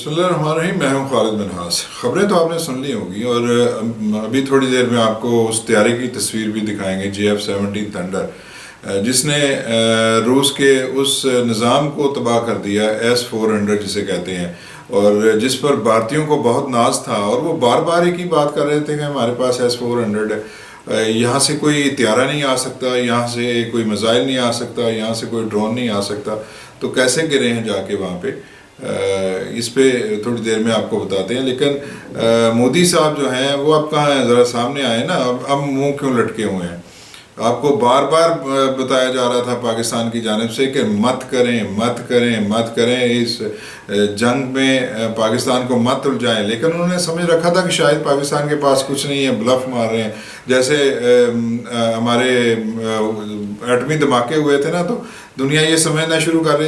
بسم اللہ الرحمن الرحیم. میں ہوں خالد منہاس. خبریں تو آپ نے سن لی ہوں گی اور ابھی تھوڑی دیر میں آپ کو اس طیارے کی تصویر بھی دکھائیں گے, JF-17 تھنڈر, جس نے روس کے اس نظام کو تباہ کر دیا, S-400 جسے کہتے ہیں, اور جس پر بھارتیوں کو بہت ناز تھا. اور وہ بار بار ایک ہی بات کر رہے تھے کہ ہمارے پاس S-400 ہے, یہاں سے کوئی طیارہ نہیں آ سکتا, یہاں سے کوئی میزائل نہیں آ سکتا, یہاں سے کوئی ڈرون نہیں آ سکتا. تو کیسے گرے ہیں جا کے وہاں پہ, اس پہ تھوڑی دیر میں آپ کو بتاتے ہیں. لیکن مودی صاحب جو ہیں وہ اب کہاں ہیں, ذرا سامنے آئے نا. اب منہ کیوں لٹکے ہوئے ہیں؟ آپ کو بار بار بتایا جا رہا تھا پاکستان کی جانب سے کہ مت کریں مت کریں مت کریں, اس جنگ میں پاکستان کو مت الجھائیں. لیکن انہوں نے سمجھ رکھا تھا کہ شاید پاکستان کے پاس کچھ نہیں ہے, بلف مار رہے ہیں. جیسے ہمارے ایٹمی دھماکے ہوئے تھے نا, تو دنیا یہ سمجھنا شروع کر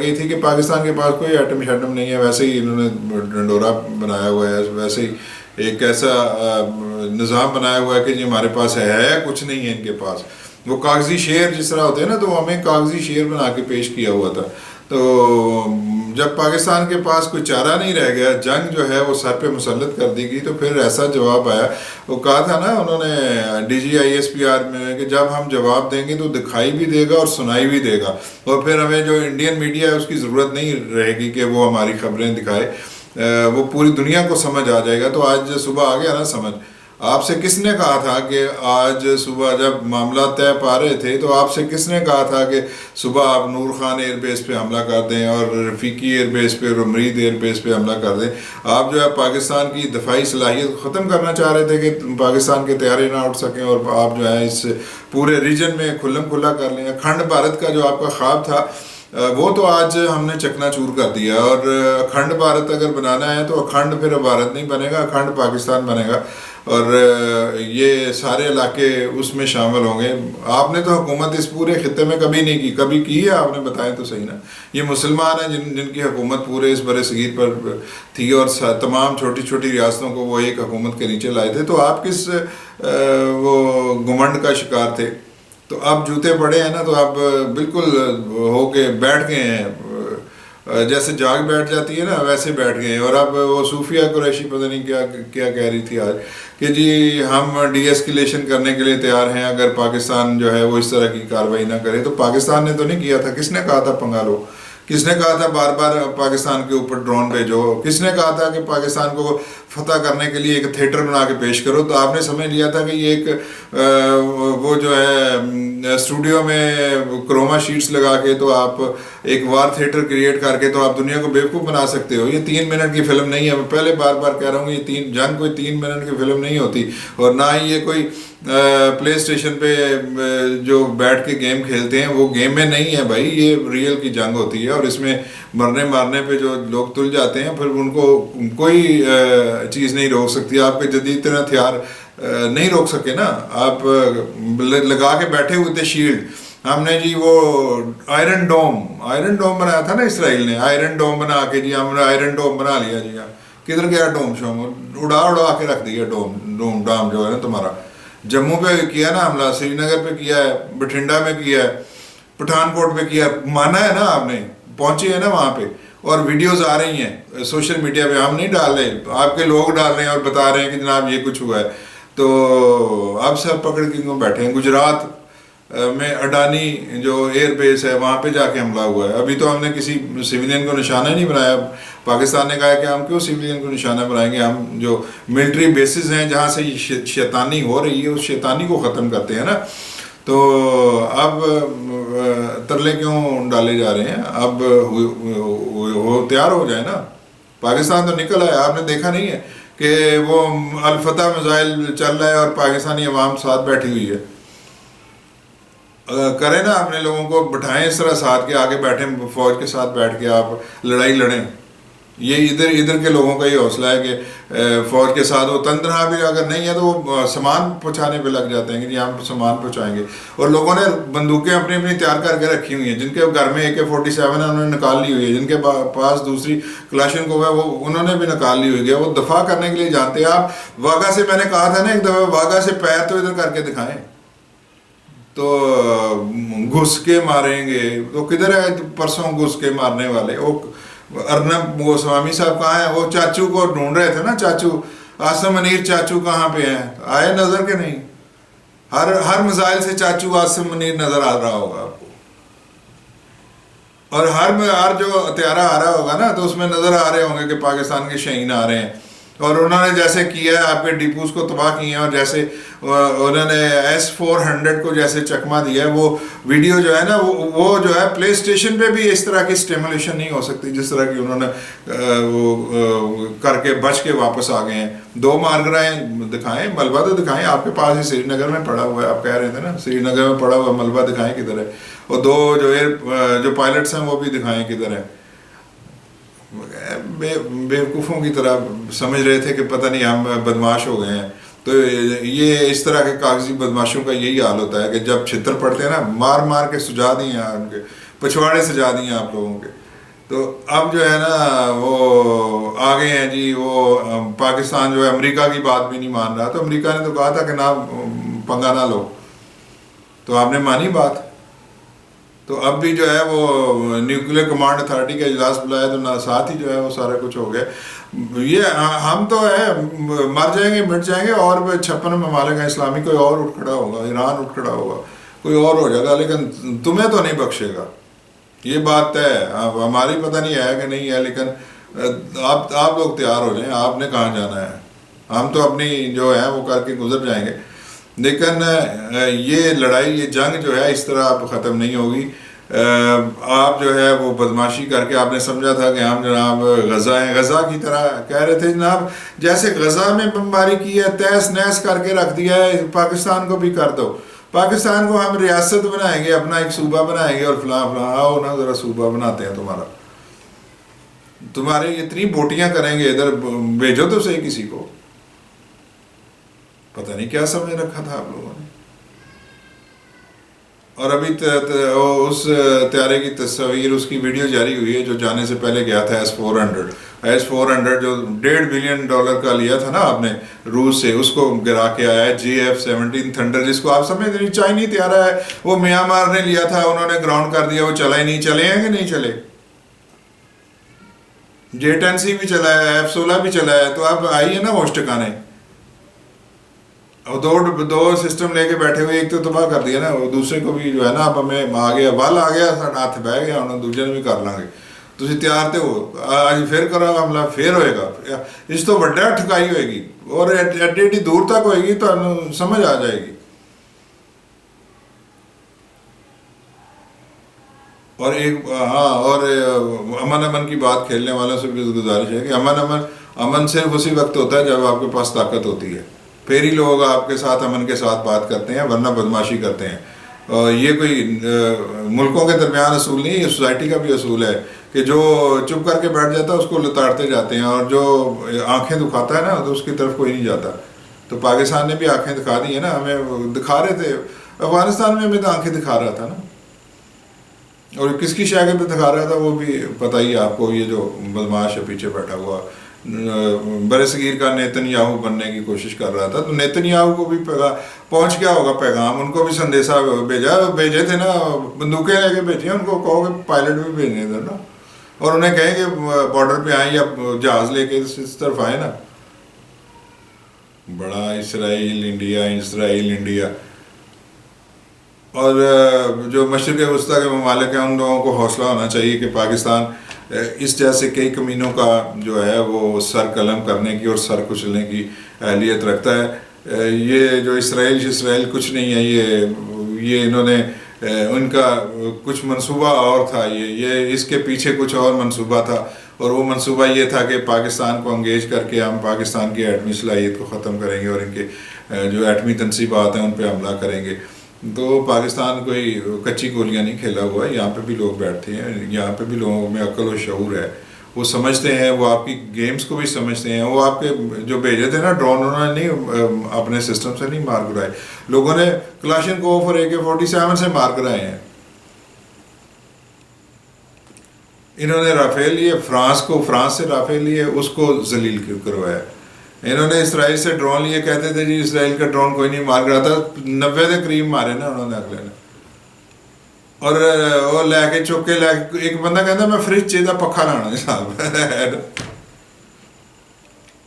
گئی تھی کہ پاکستان کے پاس کوئی ایٹم شیٹم نہیں ہے. ویسے ہی انہوں نے ڈنڈورا بنایا ہوا ہے, ویسے ہی ایک ایسا نظام بنایا ہوا ہے کہ جی ہمارے پاس ہے کچھ نہیں ہے ان کے پاس. وہ کاغذی شعر جس طرح ہوتے ہیں نا, تو ہمیں کاغذی شعر بنا کے پیش کیا ہوا تھا. تو جب پاکستان کے پاس کوئی چارہ نہیں رہ گیا, جنگ جو ہے وہ سر پہ مسلط کر دی گئی, تو پھر ایسا جواب آیا. وہ کہا تھا نا انہوں نے DGISPR میں کہ جب ہم جواب دیں گے تو دکھائی بھی دے گا اور سنائی بھی دے گا, اور پھر ہمیں جو انڈین میڈیا ہے اس کی ضرورت نہیں رہے گی کہ وہ ہماری خبریں دکھائے, وہ پوری دنیا کو سمجھ آ جائے گا. تو آج صبح آ گیا نا سمجھ. آپ سے کس نے کہا تھا کہ آج صبح جب معاملات طے پا رہے تھے, تو آپ سے کس نے کہا تھا کہ صبح آپ نور خان ایئر بیس پہ حملہ کر دیں اور رفیقی ایئر بیس پہ اور مرید ایئر بیس پہ حملہ کر دیں؟ آپ جو ہے پاکستان کی دفاعی صلاحیت ختم کرنا چاہ رہے تھے کہ پاکستان کے طیارے نہ اٹھ سکیں, اور آپ جو ہے اس پورے ریجن میں کھلم کھلا کر لیں. اکھنڈ بھارت کا جو آپ کا خواب تھا وہ تو آج ہم نے چکنا چور کر دیا. اور اکھنڈ بھارت اگر بنانا ہے تو اکھنڈ پھر بھارت نہیں بنے گا, اکھنڈ پاکستان بنے گا, اور یہ سارے علاقے اس میں شامل ہوں گے. آپ نے تو حکومت اس پورے خطے میں کبھی نہیں کی. کبھی کی ہے آپ نے؟ بتائیں تو صحیح نا. یہ مسلمان ہیں جن کی حکومت پورے اس برِ صغیر پر تھی, اور تمام چھوٹی چھوٹی ریاستوں کو وہ ایک حکومت کے نیچے لائے تھے. تو آپ کس وہ گھمنڈ کا شکار تھے؟ تو اب جوتے پڑے ہیں نا, تو اب بالکل ہو کے بیٹھ گئے ہیں, جیسے جاگ بیٹھ جاتی ہے نا ویسے بیٹھ گئے ہیں. اور اب وہ صوفیہ قریشی پتہ نہیں کیا کہہ رہی تھی آج کہ جی ہم ڈی ایسکیلیشن کرنے کے لیے تیار ہیں اگر پاکستان جو ہے وہ اس طرح کی کارروائی نہ کرے. تو پاکستان نے تو نہیں کیا تھا. کس نے کہا تھا پنگا لو؟ کس نے کہا تھا بار بار پاکستان کے اوپر ڈرون بھیجو؟ کس نے کہا تھا کہ پاکستان کو فتح کرنے کے لیے ایک تھیٹر بنا کے پیش کرو؟ تو آپ نے سمجھ لیا تھا کہ یہ ایک وہ جو ہے اسٹوڈیو میں کروما شیٹس لگا کے تو آپ ایک وار تھیٹر کریٹ کر کے تو آپ دنیا کو بیوقوف بنا سکتے ہو. یہ 3 منٹ کی فلم نہیں ہے. میں پہلے بار بار کہہ رہا ہوں کہ یہ جنگ کوئی 3 منٹ کی فلم نہیں ہوتی, اور نہ ہی یہ کوئی پلے اسٹیشن پہ جو بیٹھ کے گیم کھیلتے ہیں وہ گیم میں نہیں ہے بھائی. یہ ریئل کی جنگ ہوتی ہے, اور اس میں مرنے مارنے پہ جو لوگ تل جاتے ہیں پھر ان کو کوئی چیز نہیں روک سکتی. آپ کے جدید ترین ہتھیار نہیں روک سکے نا. آپ لگا کے بیٹھے ہوئے تھے شیلڈ. ہم نے جی وہ آئرن ڈوم بنایا تھا نا اسرائیل نے, آئرن ڈوم بنا کے جی ہم نے آئرن ڈوم بنا لیا. جی کدھر گیا ڈوم شوم؟ اڑا کے رکھ دیا ڈام جو ہے نا تمہارا. جموں پہ کیا نا حملہ, سری نگر پہ کیا ہے, بٹھنڈا میں کیا ہے, پٹھان کوٹ پہ کیا. مانا ہے نا آپ نے, پہنچے ہیں نا وہاں پہ, اور ویڈیوز آ رہی ہیں سوشل میڈیا پہ. ہم نہیں ڈال رہے, آپ کے لوگ ڈال رہے ہیں اور بتا رہے ہیں کہ جناب یہ کچھ ہوا ہے. تو اب سب پکڑ کے کیوں بیٹھے ہیں؟ گجرات میں اڈانی جو ایئر بیس ہے وہاں پہ جا کے حملہ ہوا ہے. ابھی تو ہم نے کسی سویلین کو نشانہ نہیں بنایا. پاکستان نے کہا کہ ہم کیوں سویلین کو نشانہ بنائیں گے, ہم جو ملٹری بیسز ہیں جہاں سے شیطانی ہو رہی ہے اس شیطانی کو ختم کرتے ہیں نا. تو اب ترلے کیوں ڈالے جا رہے ہیں؟ اب تیار ہو جائے نا. پاکستان تو نکل آیا. آپ نے دیکھا نہیں ہے کہ وہ الفتح میزائل چل رہا ہے اور پاکستانی عوام ساتھ بیٹھی ہوئی ہے. کریں نا, اپنے لوگوں کو بٹھائیں اس طرح ساتھ کے, آگے بیٹھیں فوج کے ساتھ بیٹھ کے آپ لڑائی لڑیں. یہ ادھر کے لوگوں کا یہ حوصلہ ہے کہ فوج کے ساتھ وہ تنہا بھی اگر نہیں ہے تو وہ سامان پہنچانے پہ لگ جاتے ہیں کہ جی ہم سامان پہنچائیں گے. اور لوگوں نے بندوقیں اپنی اپنی تیار کر کے رکھی ہوئی ہیں. جن کے گھر میں AK-47 ہے انہوں نے نکال لی ہوئی ہے, جن کے پاس دوسری کلاشنکوف ہے وہ انہوں نے بھی نکال لی ہوئی ہے. وہ دفاع کرنے کے لیے جانتے ہیں. آپ واگا سے, میں نے کہا تھا نا ایک دفعہ, واگا سے پیر تو ادھر کر کے دکھائیں, تو گھس کے ماریں گے. تو کدھر ہے پرسوں گھس کے مارنے والے؟ وہ ارنب گوسوامی صاحب کہاں ہیں؟ وہ چاچو کو ڈھونڈ رہے تھے نا، چاچو عاصم منیر چاچو کہاں پہ ہیں؟ آئے نظر کے نہیں؟ ہر میزائل سے چاچو عاصم منیر نظر آ رہا ہوگا آپ کو، اور ہر جو ہتھیارہ آ رہا ہوگا نا تو اس میں نظر آ رہے ہوں گے کہ پاکستان کے شہین آ رہے ہیں، اور انہوں نے جیسے کیا ہے آپ کے ڈیپوز کو تباہ کیے ہیں، اور جیسے انہوں نے S-400 کو جیسے چکمہ دیا ہے، وہ ویڈیو جو ہے نا وہ جو ہے پلے اسٹیشن پہ بھی اس طرح کی اسٹیمولیشن نہیں ہو سکتی جس طرح کی انہوں نے وہ کر کے بچ کے واپس آ گئے ہیں۔ 2 مارگرائیں دکھائیں، ملبہ تو دکھائیں، آپ کے پاس ہی سری نگر میں پڑا ہوا ہے، آپ کہہ رہے تھے نا سری نگر میں پڑا ہوا ملبہ دکھائیں کدھر ہے، اور 2 جو پائلٹس ہیں وہ بھی دکھائیں کدھر ہیں۔ بیوقوفوں کی طرح سمجھ رہے تھے کہ پتہ نہیں ہم بدماش ہو گئے ہیں۔ تو یہ اس طرح کے کاغذی بدماشوں کا یہی حال ہوتا ہے کہ جب چھتر پڑتے ہیں نا، مار مار کے سجا دی ہیں، ان کے پچھواڑے سجا دی ہیں آپ لوگوں کے۔ تو اب جو ہے نا وہ آگے ہیں جی، وہ پاکستان جو ہے امریکہ کی بات بھی نہیں مان رہا، تو امریکہ نے تو کہا تھا کہ نہ پنگا نہ لو، تو آپ نے مانی بات۔ تو اب بھی جو ہے وہ نیوکلیر کمانڈ اتھارٹی کا اجلاس بلایا تو ساتھ ہی جو ہے وہ سارا کچھ ہو گیا۔ یہ ہم تو ہے مر جائیں گے مٹ جائیں گے، اور 56 ممالک ہیں اسلامی، کوئی اور اٹھ کھڑا ہوگا، ایران اٹھ کھڑا ہوگا، کوئی اور ہو جائے گا، لیکن تمہیں تو نہیں بخشے گا، یہ بات طے ہے۔ ہماری پتہ نہیں ہے کہ نہیں ہے، لیکن آپ لوگ تیار ہو جائیں، آپ نے کہاں جانا ہے، ہم تو اپنی جو ہے وہ کر کے گزر جائیں گے، لیکن یہ لڑائی، یہ جنگ جو ہے اس طرح اب ختم نہیں ہوگی۔ آپ جو ہے وہ بدماشی کر کے آپ نے سمجھا تھا کہ ہم جناب غزہ ہیں، غزہ کی طرح کہہ رہے تھے جناب، جیسے غزہ میں بمباری کی ہے، تیس نیس کر کے رکھ دیا ہے، پاکستان کو بھی کر دو، پاکستان کو ہم ریاست بنائیں گے، اپنا ایک صوبہ بنائیں گے، اور فلاں فلاں، آؤ نا ذرا صوبہ بناتے ہیں تمہاری اتنی بوٹیاں کریں گے، ادھر بھیجو تو صحیح کسی کو۔ پتہ نہیں کیا سمجھ رکھا تھا آپ لوگوں نے۔ اور ابھی اس طیارے کی تصویر، اس کی ویڈیو جاری ہوئی ہے جو جانے سے پہلے گیا تھا S-400 جو $1.5 بلین کا لیا تھا نا آپ نے روس سے، اس کو گرا کے آیا ہے JF-17 تھنڈر، جس کو آپ سمجھتے نہیں چائنی طیارہ ہے، وہ میانمار نے لیا تھا، انہوں نے گراؤنڈ کر دیا، وہ چلا ہی نہیں۔ چلے ہیں کہ نہیں چلے؟ J-10C بھی چلا ہے، F-16 بھی چلا ہے، تو اب آئیے نا ہوش ٹکانے۔ اور 2 سسٹم لے کے بیٹھے ہوئے، ایک تو تباہ کر دیا نا، وہ دوسرے کو بھی جو ہے نا اب ہمیں آ گیا، بل آ گیا، ہاتھ بہ گیا، انہوں دوسرے نے بھی کر لیں گے، تسی تیار تے ہو، آج پھر کرو حملہ، پھر ہوئے گا، اس تو بڑا ٹھکائی ہوئے گی، اور ایڈی دور تک ہوئے گی تو سمجھ آ جائے گی۔ اور اور امن کی بات کھیلنے والوں سے بھی گزارش ہے کہ امن صرف اسی وقت ہوتا ہے جب آپ کے پاس طاقت ہوتی ہے، پھر ہی لوگ آپ کے ساتھ امن کے ساتھ بات کرتے ہیں، ورنہ بدماشی کرتے ہیں۔ اور یہ کوئی ملکوں کے درمیان اصول نہیں، یہ سوسائٹی کا بھی اصول ہے کہ جو چپ کر کے بیٹھ جاتا ہے اس کو لتاڑتے جاتے ہیں، اور جو آنکھیں دکھاتا ہے نا تو اس کی طرف کوئی نہیں جاتا۔ تو پاکستان نے بھی آنکھیں دکھا دی ہیں نا، ہمیں دکھا رہے تھے، افغانستان میں ہمیں تو آنکھیں دکھا رہا تھا نا، اور کس کی شاگرد پہ دکھا رہا تھا وہ بھی پتہ ہی آپ کو، یہ جو بدماش ہے پیچھے بیٹھا ہوا برِ صغیر کا نیتن یاہو بننے کی کوشش کر رہا تھا، تو نیتن یاہو کو بھی پہنچ گیا ہوگا پیغام، ان کو بھی سندیسہ بھیجے تھے نا، بندوقیں لے کے بھیجی، ان کو کہو کہ پائلٹ بھی بھیجنے ادھر نا، اور انہیں کہیں کہ بارڈر پہ آئیں یا جہاز لے کے اس طرف آئیں نا۔ بڑا اسرائیل انڈیا، اور جو مشرق وسطیٰ کے ممالک ہیں ان لوگوں کو حوصلہ ہونا چاہیے کہ پاکستان اس جیسے کئی کمینوں کا جو ہے وہ سر قلم کرنے کی اور سر کچلنے کی اہلیت رکھتا ہے۔ یہ جو اسرائیل کچھ نہیں ہے، یہ انہوں نے ان کا کچھ منصوبہ اور تھا، یہ اس کے پیچھے کچھ اور منصوبہ تھا، اور وہ منصوبہ یہ تھا کہ پاکستان کو انگیج کر کے ہم پاکستان کی ایٹمی صلاحیت کو ختم کریں گے، اور ان کے جو ایٹمی تنصیبات ہیں ان پہ حملہ کریں گے۔ تو پاکستان کوئی کچی گولیاں نہیں کھیلا ہوا ہے، یہاں پہ بھی لوگ بیٹھتے ہیں، یہاں پہ بھی لوگوں میں عقل و شعور ہے، وہ سمجھتے ہیں، وہ آپ کی گیمز کو بھی سمجھتے ہیں۔ وہ آپ کے جو بھیجے تھے نا ڈرون، انہوں نے نہیں اپنے سسٹم سے نہیں مار کرائے، لوگوں نے کلاشنکوف اور AK-47 سے مار کرائے ہیں۔ انہوں نے رافیل لیے، فرانس سے رافیل لیے، اس کو ذلیل کروایا۔ انہوں نے اسرائیل سے ڈرون لیے، کہتے تھے جی اسرائیل کا ڈرون کوئی نہیں مار رہا تھا، 90 کے قریب مارے نا انہوں نے اگلے نے۔ اور وہ لے کے چک کے لے کے ایک بندہ کہتا میں فریج چاہیے پکھا لانا صاحب.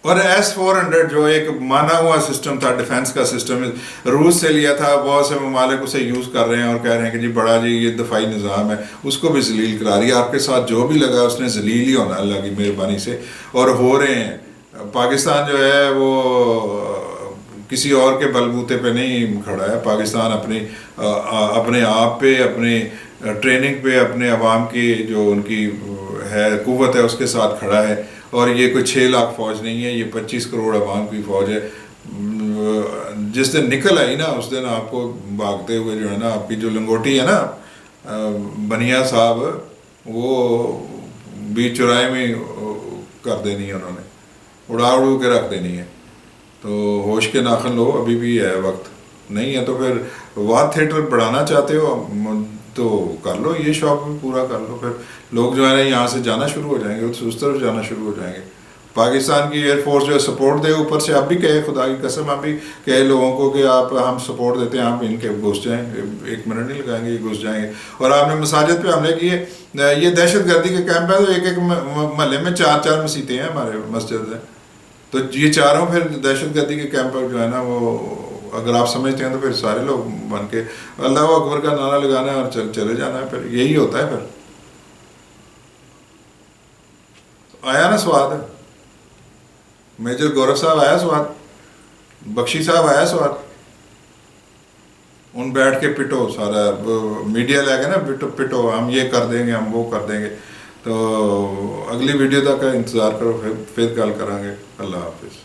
اور S-400 جو ایک مانا ہوا سسٹم تھا ڈیفنس کا سسٹم روس سے لیا تھا, بہت سے ممالک اسے یوز کر رہے ہیں اور کہہ رہے ہیں کہ جی بڑا جی یہ دفاعی نظام ہے, اس کو بھی ذلیل کرا رہی ہے. آپ کے ساتھ جو بھی لگا اس نے ذلیل ہی ہونا اللہ کی مہربانی سے, اور ہو رہے ہیں. پاکستان جو ہے وہ کسی اور کے بلبوتے پہ نہیں کھڑا ہے. پاکستان اپنے آپ پہ, اپنے ٹریننگ پہ, اپنے عوام کی جو ان کی ہے قوت ہے اس کے ساتھ کھڑا ہے. اور یہ کوئی 6 لاکھ فوج نہیں ہے, یہ 25 کروڑ عوام کی فوج ہے. جس دن نکل آئی نا اس دن آپ کو بھاگتے ہوئے جو ہے نا آپ کی جو لنگوٹی ہے نا بنیا صاحب, وہ بیچ چوراہے میں کر دینی ہے انہوں نے, اڑا کے رکھ دینی ہے. تو ہوش کے ناخن لو, ابھی بھی ہے وقت, نہیں ہے تو پھر وار تھیٹر بڑھانا چاہتے ہو تو کر لو, یہ شوق بھی پورا کر لو. پھر لوگ جو ہے نا یہاں سے جانا شروع ہو جائیں گے, اس طرف جانا شروع ہو جائیں گے. پاکستان کی ایئر فورس جو ہے سپورٹ دے, اوپر سے اب بھی کہے خدا کی قسم, اب بھی کہے لوگوں کو کہ آپ ہم سپورٹ دیتے ہیں, آپ ان کے گھس جائیں, 1 منٹ نہیں لگائیں گے, یہ گھس جائیں گے. اور آپ نے مساجد پہ حملے کیے, یہ دہشت گردی کے کیمپ ہے, تو ایک محلے میں 4 مسیتیں ہیں ہمارے مسجد ہیں, تو یہ چاروں پھر دہشت گردی کے کیمپ جو ہے نا وہ اگر آپ سمجھتے ہیں تو پھر سارے لوگ بن کے اللہ اکبر کا نعرہ لگانا ہے اور چلے جانا ہے. پھر یہی ہوتا ہے. پھر آیا نا سواد, میجر گورو صاحب آیا سواد, بخشی صاحب آیا سواد, ان بیٹھ کے پٹو سارا میڈیا لے کے نا پٹو ہم یہ کر دیں گے, ہم وہ کر دیں گے. تو اگلی ویڈیو تک انتظار کرو, پھر کال کریں گے. اللہ حافظ.